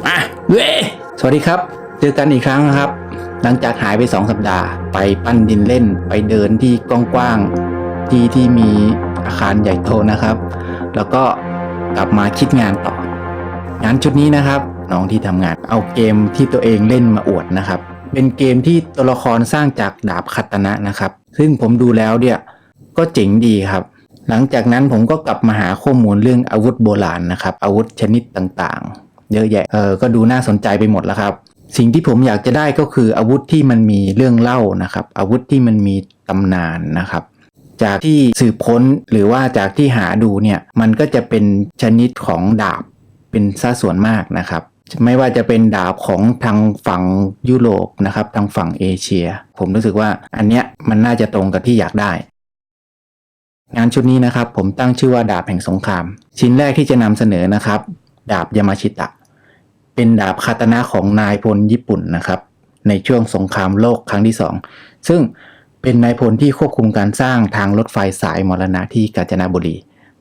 มาเว้ยสวัสดีครับเจอกันอีกครั้งนะครับหลังจากหายไป2 สัปดาห์ไปปั้นดินเล่นไปเดินที่กว้างๆที่มีอาคารใหญ่โตนะครับแล้วก็กลับมาคิดงานต่องานชุดนี้นะครับน้องที่ทำงานเอาเกมที่ตัวเองเล่นมาอวดนะครับเป็นเกมที่ตัวละครสร้างจากดาบคาตานะนะครับซึ่งผมดูแล้วเนี่ยก็เจ๋งดีครับหลังจากนั้นผมก็กลับมาหาข้อมูลเรื่องอาวุธโบราณนะครับอาวุธชนิดต่างๆเยอะแยะก็ดูน่าสนใจไปหมดแล้วครับสิ่งที่ผมอยากจะได้ก็คืออาวุธที่มันมีเรื่องเล่านะครับอาวุธที่มันมีตำนานนะครับจากที่สืบค้นหรือว่าจากที่หาดูเนี่ยมันก็จะเป็นชนิดของดาบเป็นสัดส่วนมากนะครับไม่ว่าจะเป็นดาบของทางฝั่งยุโรปนะครับทางฝั่งเอเชียผมรู้สึกว่าอันเนี้ยมันน่าจะตรงกับที่อยากได้งานชุดนี้นะครับผมตั้งชื่อว่าดาบแห่งสงครามชิ้นแรกที่จะนำเสนอนะครับดาบยามาชิตะเป็นดาบคาตานะของนายพลญี่ปุ่นนะครับในช่วงสงครามโลกครั้งที่2ซึ่งเป็นนายพลที่ควบคุมการสร้างทางรถไฟสายมรณะที่กาญจนบุรี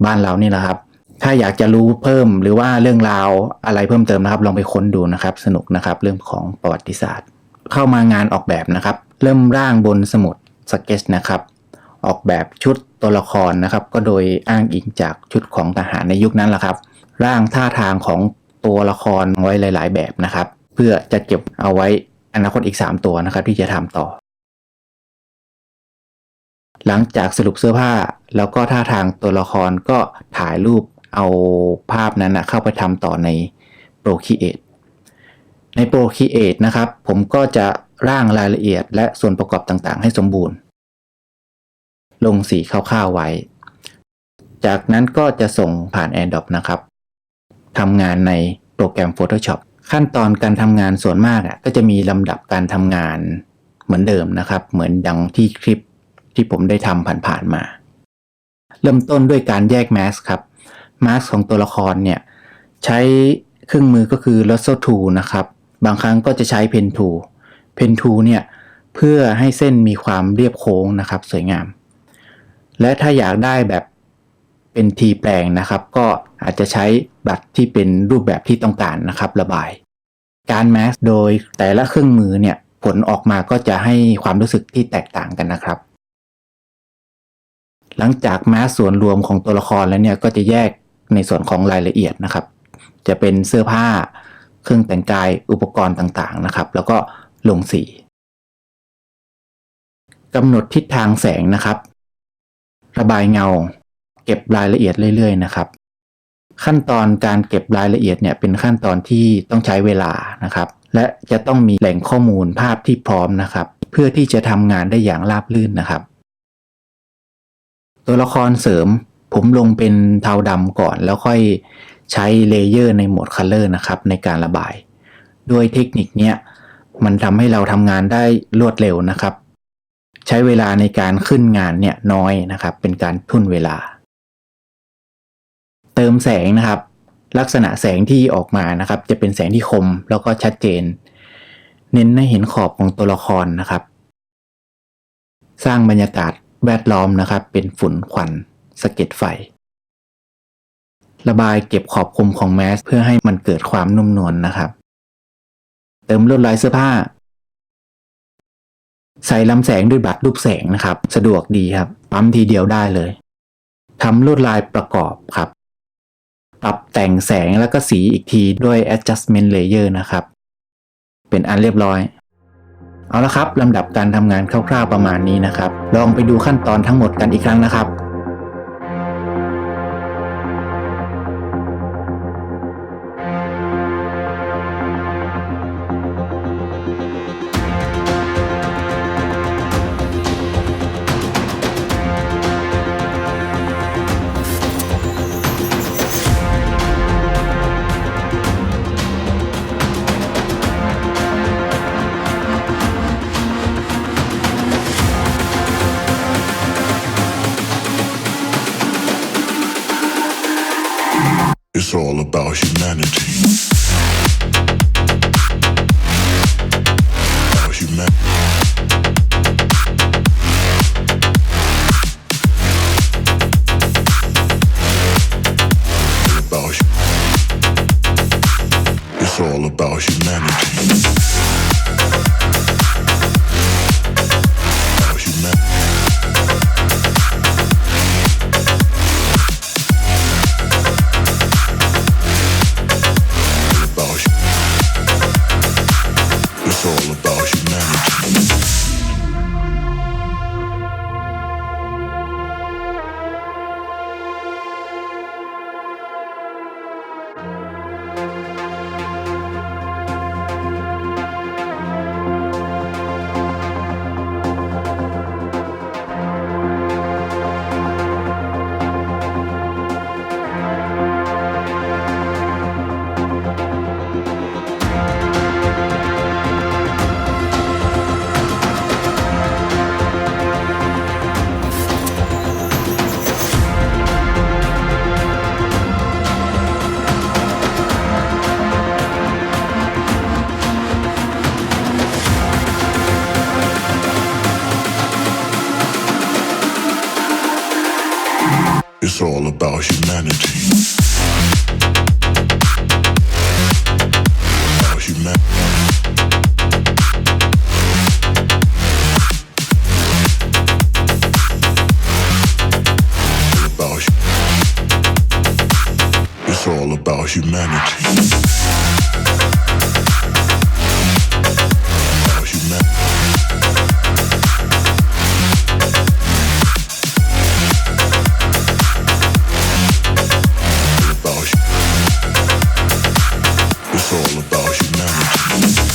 บ้านเรานี่แหละครับถ้าอยากจะรู้เพิ่มหรือว่าเรื่องราวอะไรเพิ่มเติมนะครับลองไปค้นดูนะครับสนุกนะครับเรื่องของประวัติศาสตร์เข้ามางานออกแบบนะครับเริ่มร่างบนสมุดสเก็ตนะครับออกแบบชุดตัวละครนะครับก็โดยอ้างอิงจากชุดของทหารในยุคนั้นแหละครับร่างท่าทางของตัวละครไว้หลายๆแบบนะครับเพื่อจะเก็บเอาไว้อนาคตอีก3ตัวนะครับที่จะทำต่อหลังจากสรุปเสื้อผ้าแล้วก็ท่าทางตัวละครก็ถ่ายรูปเอาภาพนั้นนะเข้าไปทำต่อใน Procreate ใน Procreate นะครับผมก็จะร่างรายละเอียดและส่วนประกอบต่างๆให้สมบูรณ์ลงสีคร่าวๆไว้จากนั้นก็จะส่งผ่าน AirDrop นะครับทำงานในโปรแกรม Photoshop ขั้นตอนการทำงานส่วนมากก็จะมีลำดับการทำงานเหมือนเดิมนะครับเหมือนดังที่คลิปที่ผมได้ทำผ่านๆมาเริ่มต้นด้วยการแยกแมสครับแมสของตัวละครเนี่ยใช้เครื่องมือก็คือ Lasso Tool นะครับบางครั้งก็จะใช้ Pen Tool Pen Tool เนี่ยเพื่อให้เส้นมีความเรียบโค้งนะครับสวยงามและถ้าอยากได้แบบเป็นทีแปลงนะครับก็อาจจะใช้บัตรที่เป็นรูปแบบที่ต้องการนะครับระบายการแมสโดยแต่ละเครื่องมือเนี่ยผลออกมาก็จะให้ความรู้สึกที่แตกต่างกันนะครับหลังจากแมสส่วนรวมของตัวละครแล้วเนี่ยก็จะแยกในส่วนของรายละเอียดนะครับจะเป็นเสื้อผ้าเครื่องแต่งกายอุปกรณ์ต่างๆนะครับแล้วก็ลงสีกำหนดทิศทางแสงนะครับระบายเงาเก็บรายละเอียดเรื่อยๆนะครับขั้นตอนการเก็บรายละเอียดเนี่ยเป็นขั้นตอนที่ต้องใช้เวลานะครับและจะต้องมีแหล่งข้อมูลภาพที่พร้อมนะครับเพื่อที่จะทำงานได้อย่างราบรื่นนะครับตัวละครเสริมผมลงเป็นเทาดำก่อนแล้วค่อยใช้เลเยอร์ในโหมด Color นะครับในการระบายด้วยเทคนิคเนี้ยมันทำให้เราทำงานได้รวดเร็วนะครับใช้เวลาในการขึ้นงานเนี่ยน้อยนะครับเป็นการทุ่นเวลาเติมแสงนะครับลักษณะแสงที่ออกมานะครับจะเป็นแสงที่คมแล้วก็ชัดเจนเน้นให้เห็นขอบของตัวละครนะครับสร้างบรรยากาศแวดล้อมนะครับเป็นฝุ่นควันสะเก็ดไฟระบายเก็บขอบคมของแมสเพื่อให้มันเกิดความนุ่มนวลนะครับเติมลวดลายเสื้อผ้าใส่ลำแสงด้วยบัตรรูปแสงนะครับสะดวกดีครับปั๊มทีเดียวได้เลยทำลวดลายประกอบครับปรับแต่งแสงแล้วก็สีอีกทีด้วย adjustment layer นะครับเป็นอันเรียบร้อยเอาละครับลำดับการทำงานคร่าวๆประมาณนี้นะครับลองไปดูขั้นตอนทั้งหมดกันอีกครั้งนะครับ It's all about humanity. About humanity. About it's It's all about humanity. About humanity. It's all about humanity. It's all about humanity. About humanity. It's all about humanity. About humanity. It's all about humanity.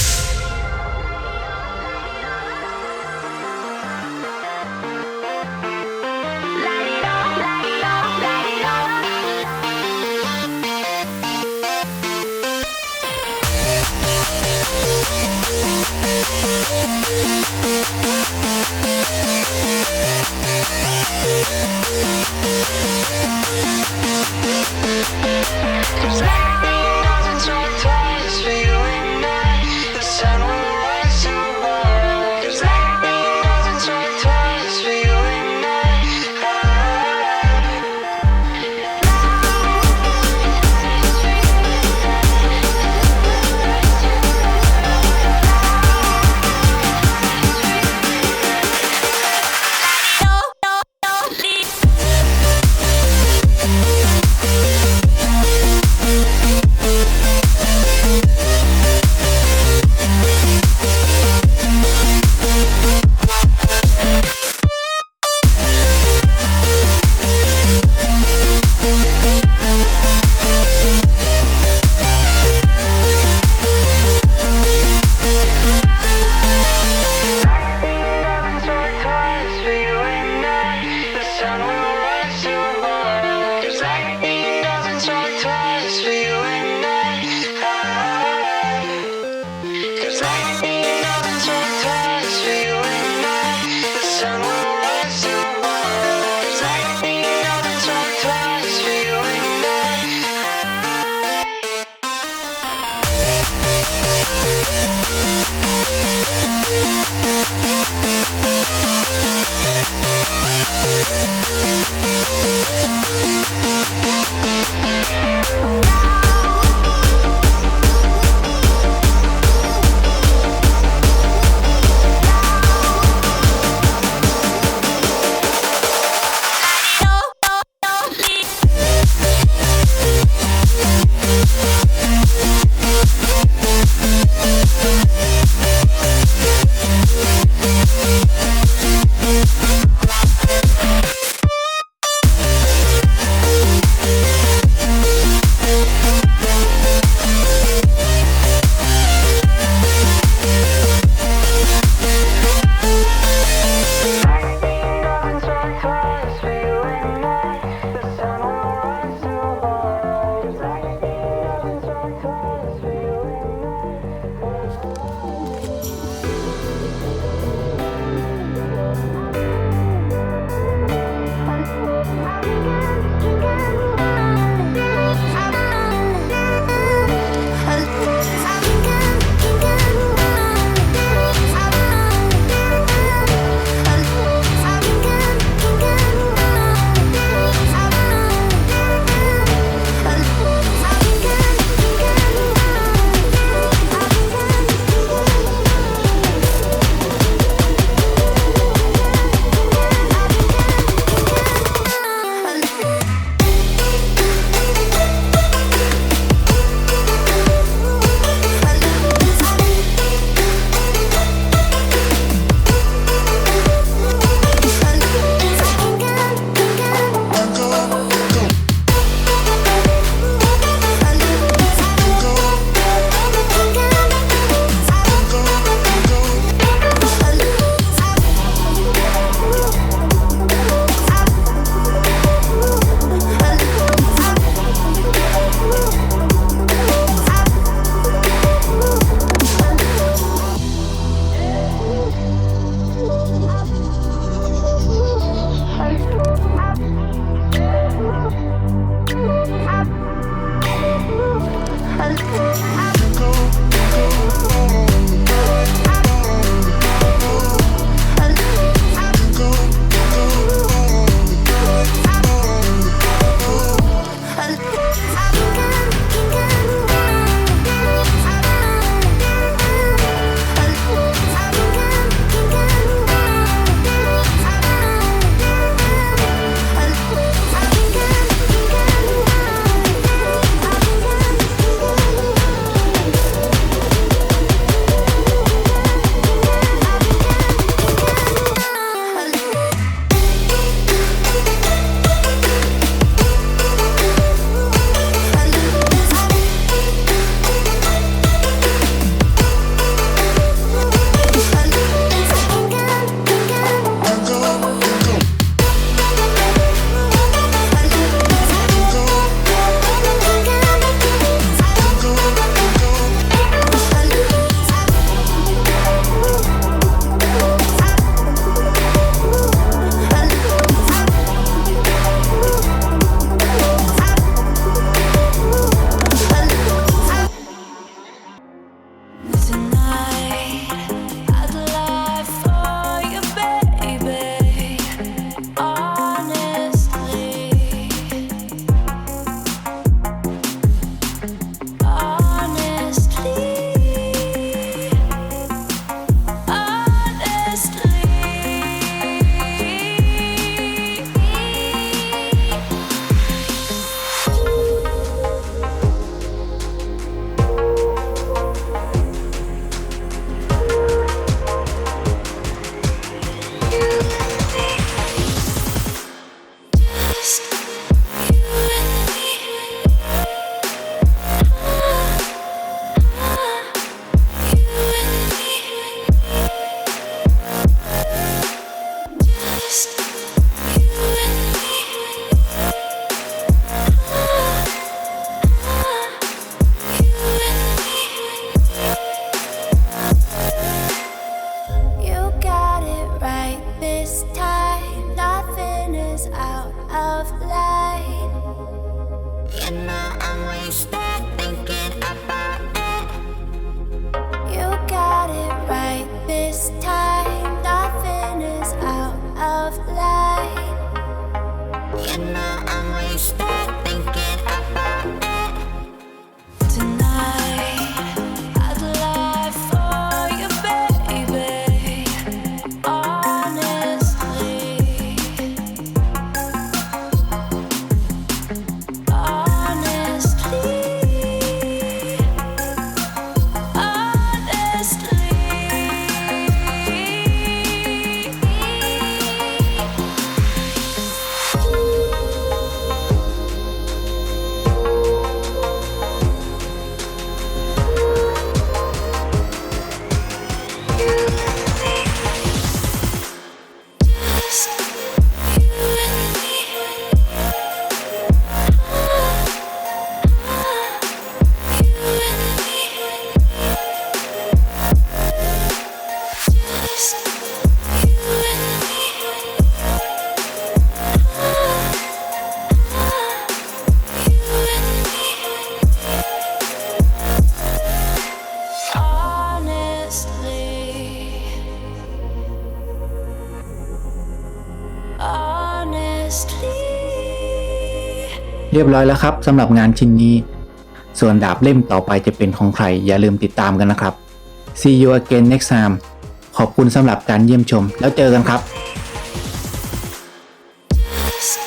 wasted thinking about it. You got it right this time. Nothing is out of line. You know I'm wasted thinking about it. Tonight, I'd lie for you, baby. Honestly, honestly. เรียบร้อยแล้วครับสำหรับงานชิ้นนี้ ส่วนดาบเล่มต่อไปจะเป็นของใครอย่าลืมติดตามกันนะครับ See you again next time ขอบคุณสำหรับการเยี่ยมชมแล้วเจอกันครับ Just